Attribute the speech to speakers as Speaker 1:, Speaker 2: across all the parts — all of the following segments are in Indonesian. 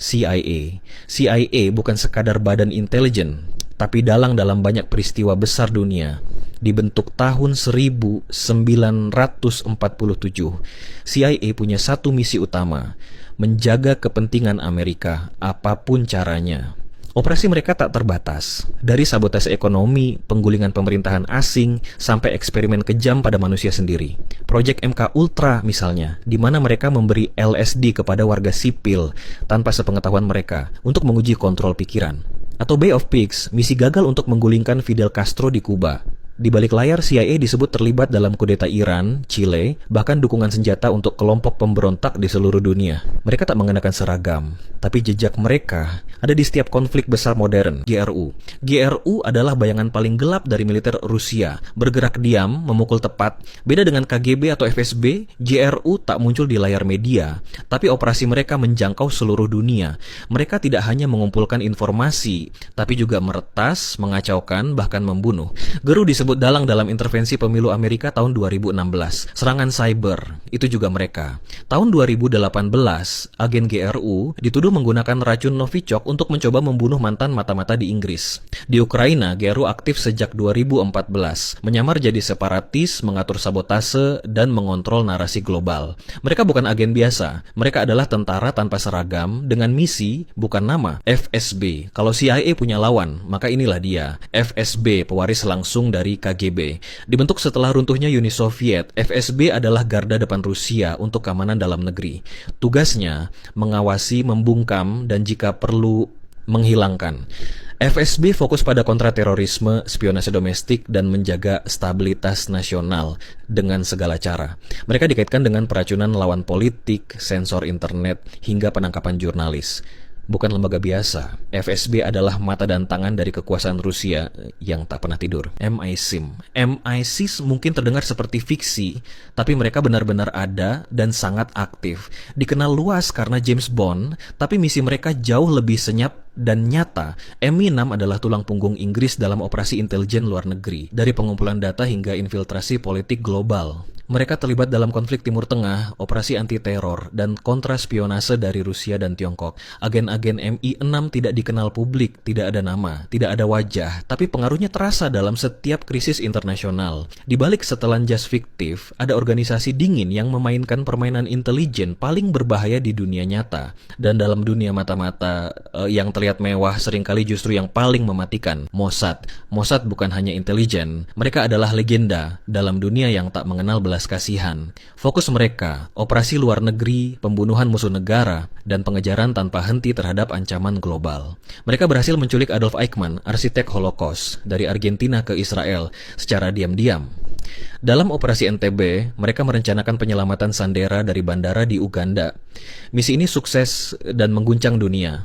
Speaker 1: CIA. CIA bukan sekadar badan intelijen, tapi dalang dalam banyak peristiwa besar dunia. Dibentuk tahun 1947, CIA punya satu misi utama, menjaga kepentingan Amerika apapun caranya. Operasi mereka tak terbatas, dari sabotase ekonomi, penggulingan pemerintahan asing, sampai eksperimen kejam pada manusia sendiri. Proyek MK Ultra misalnya, di mana mereka memberi LSD kepada warga sipil tanpa sepengetahuan mereka untuk menguji kontrol pikiran. Atau Bay of Pigs, misi gagal untuk menggulingkan Fidel Castro di Kuba. Di balik layar, CIA disebut terlibat dalam kudeta Iran, Chile, bahkan dukungan senjata untuk kelompok pemberontak di seluruh dunia. Mereka tak mengenakan seragam, tapi jejak mereka ada di setiap konflik besar modern. GRU. GRU adalah bayangan paling gelap dari militer Rusia, bergerak diam, memukul tepat. Beda dengan KGB atau FSB, GRU tak muncul di layar media, tapi operasi mereka menjangkau seluruh dunia. Mereka tidak hanya mengumpulkan informasi, tapi juga meretas, mengacaukan, bahkan membunuh. GRU disebut dalang dalam intervensi pemilu Amerika tahun 2016. Serangan cyber, itu juga mereka. Tahun 2018, agen GRU dituduh menggunakan racun Novichok untuk mencoba membunuh mantan mata-mata di Inggris. Di Ukraina, GRU aktif sejak 2014, menyamar jadi separatis, mengatur sabotase, dan mengontrol narasi global. Mereka bukan agen biasa, mereka adalah tentara tanpa seragam, dengan misi, bukan nama, FSB. Kalau CIA punya lawan, maka inilah dia, FSB, pewaris langsung dari KGB. Dibentuk setelah runtuhnya Uni Soviet, FSB adalah garda depan Rusia untuk keamanan dalam negeri. Tugasnya mengawasi, membungkam, dan jika perlu menghilangkan. FSB fokus pada kontraterorisme, spionase domestik, dan menjaga stabilitas nasional dengan segala cara. Mereka dikaitkan dengan peracunan lawan politik, sensor internet, hingga penangkapan jurnalis. Bukan lembaga biasa. FSB adalah mata dan tangan dari kekuasaan Rusia yang tak pernah tidur. MI6. MI6 mungkin terdengar seperti fiksi, tapi mereka benar-benar ada dan sangat aktif. Dikenal luas karena James Bond, tapi misi mereka jauh lebih senyap dan nyata. MI6 adalah tulang punggung Inggris dalam operasi intelijen luar negeri, dari pengumpulan data hingga infiltrasi politik global. Mereka terlibat dalam konflik Timur Tengah, operasi anti-teror, dan kontraspionase dari Rusia dan Tiongkok. Agen-agen MI6 tidak dikenal publik, tidak ada nama, tidak ada wajah, tapi pengaruhnya terasa dalam setiap krisis internasional. Di balik setelan jas fiktif, ada organisasi dingin yang memainkan permainan intelijen paling berbahaya di dunia nyata. Dan dalam dunia mata-mata yang terlihat mewah, seringkali justru yang paling mematikan, Mossad. Mossad bukan hanya intelijen, mereka adalah legenda dalam dunia yang tak mengenal belas kasihan. Fokus mereka, operasi luar negeri, pembunuhan musuh negara, dan pengejaran tanpa henti terhadap ancaman global. Mereka berhasil menculik Adolf Eichmann, arsitek Holocaust, dari Argentina ke Israel secara diam-diam. Dalam operasi NTB, mereka merencanakan penyelamatan Sandera dari bandara di Uganda. Misi ini sukses dan mengguncang dunia.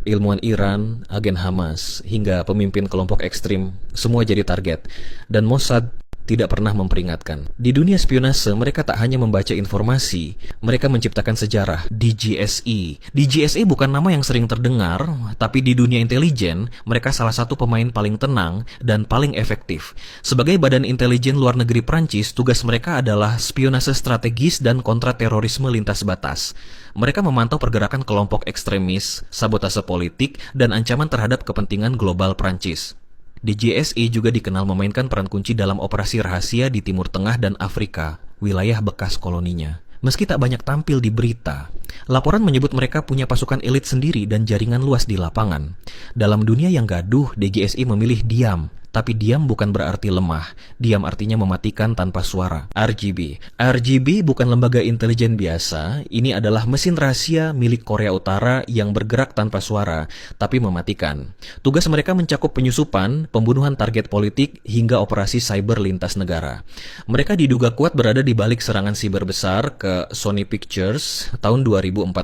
Speaker 1: Ilmuwan Iran, agen Hamas, hingga pemimpin kelompok ekstrim, semua jadi target. Dan Mossad tidak pernah memperingatkan. Di dunia spionase, mereka tak hanya membaca informasi, mereka menciptakan sejarah. DGSE. DGSE bukan nama yang sering terdengar, tapi di dunia intelijen, mereka salah satu pemain paling tenang dan paling efektif. Sebagai badan intelijen luar negeri Prancis, tugas mereka adalah spionase strategis dan kontraterorisme lintas batas. Mereka memantau pergerakan kelompok ekstremis, sabotase politik, dan ancaman terhadap kepentingan global Prancis. DGSE juga dikenal memainkan peran kunci dalam operasi rahasia di Timur Tengah dan Afrika, wilayah bekas koloninya. Meski tak banyak tampil di berita, laporan menyebut mereka punya pasukan elit sendiri dan jaringan luas di lapangan. Dalam dunia yang gaduh, DGSE memilih diam. Tapi diam bukan berarti lemah. Diam artinya mematikan tanpa suara. RGB. RGB bukan lembaga intelijen biasa. Ini adalah mesin rahasia milik Korea Utara yang bergerak tanpa suara, tapi mematikan. Tugas mereka mencakup penyusupan, pembunuhan target politik, hingga operasi cyber lintas negara. Mereka diduga kuat berada di balik serangan siber besar ke Sony Pictures tahun 2014.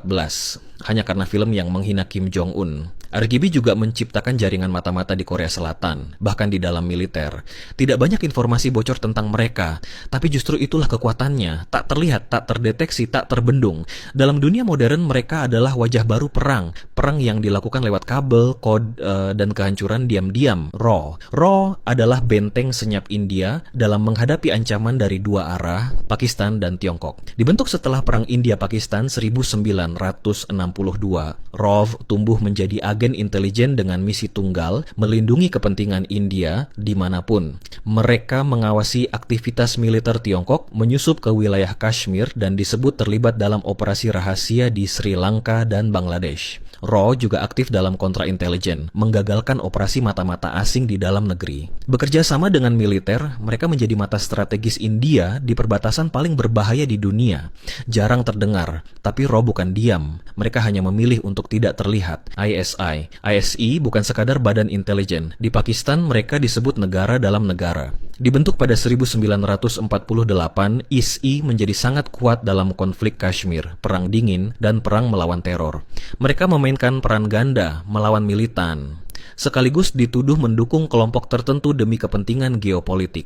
Speaker 1: Hanya karena film yang menghina Kim Jong-un. RGB juga menciptakan jaringan mata-mata di Korea Selatan, bahkan di dalam militer. Tidak banyak informasi bocor tentang mereka, tapi justru itulah kekuatannya. Tak terlihat, tak terdeteksi, tak terbendung. Dalam dunia modern, mereka adalah wajah baru perang. Perang yang dilakukan lewat kabel, dan kehancuran diam-diam. RAW adalah benteng senyap India dalam menghadapi ancaman dari dua arah, Pakistan dan Tiongkok. Dibentuk setelah Perang India-Pakistan 1962, RAW tumbuh menjadi agen intelijen dengan misi tunggal, melindungi kepentingan India dimanapun. Mereka mengawasi aktivitas militer Tiongkok, menyusup ke wilayah Kashmir, dan disebut terlibat dalam operasi rahasia di Sri Lanka dan Bangladesh. RAW juga aktif dalam kontra-intelijen, menggagalkan operasi mata-mata asing di dalam negeri. Bekerja sama dengan militer, mereka menjadi mata strategis India di perbatasan paling berbahaya di dunia. Jarang terdengar, tapi RAW bukan diam. Mereka hanya memilih untuk tidak terlihat. ISI bukan sekadar badan intelijen. Di Pakistan, mereka disebut negara dalam negara. Dibentuk pada 1948, ISI menjadi sangat kuat dalam konflik Kashmir, Perang Dingin, dan perang melawan teror. Mereka memainkan peran ganda melawan militan, sekaligus dituduh mendukung kelompok tertentu demi kepentingan geopolitik.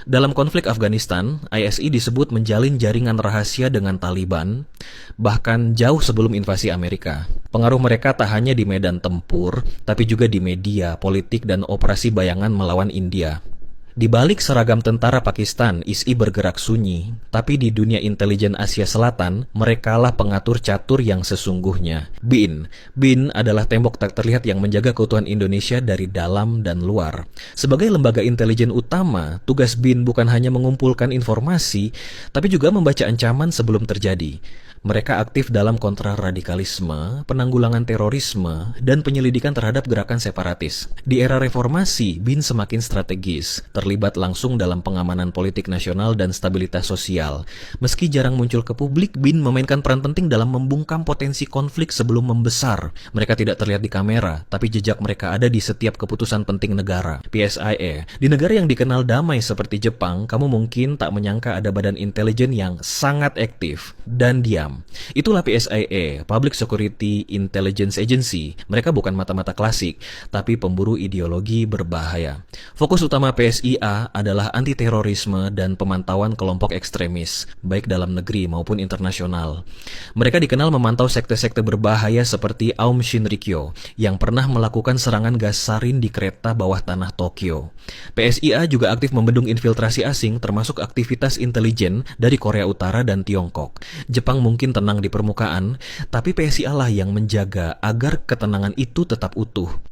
Speaker 1: Dalam konflik Afghanistan, ISI disebut menjalin jaringan rahasia dengan Taliban, bahkan jauh sebelum invasi Amerika. Pengaruh mereka tak hanya di medan tempur, tapi juga di media, politik, dan operasi bayangan melawan India. Di balik seragam tentara Pakistan, ISI bergerak sunyi, tapi di dunia intelijen Asia Selatan, merekalah pengatur catur yang sesungguhnya. BIN adalah tembok tak terlihat yang menjaga keutuhan Indonesia dari dalam dan luar. Sebagai lembaga intelijen utama, tugas BIN bukan hanya mengumpulkan informasi, tapi juga membaca ancaman sebelum terjadi. Mereka aktif dalam kontraradikalisme, penanggulangan terorisme, dan penyelidikan terhadap gerakan separatis. Di era reformasi, BIN semakin strategis, terlibat langsung dalam pengamanan politik nasional dan stabilitas sosial. Meski jarang muncul ke publik, BIN memainkan peran penting dalam membungkam potensi konflik sebelum membesar. Mereka tidak terlihat di kamera, tapi jejak mereka ada di setiap keputusan penting negara. PSIA. Di negara yang dikenal damai seperti Jepang, kamu mungkin tak menyangka ada badan intelijen yang sangat aktif dan diam. Itulah PSIA, Public Security Intelligence Agency. Mereka bukan mata-mata klasik, tapi pemburu ideologi berbahaya. Fokus utama PSIA adalah anti-terorisme dan pemantauan kelompok ekstremis, baik dalam negeri maupun internasional. Mereka dikenal memantau sekte-sekte berbahaya seperti Aum Shinrikyo, yang pernah melakukan serangan gas sarin di kereta bawah tanah Tokyo. PSIA juga aktif membendung infiltrasi asing, termasuk aktivitas intelijen dari Korea Utara dan Tiongkok. Jepang mungkin tenang di permukaan, tapi PSIA lah yang menjaga agar ketenangan itu tetap utuh.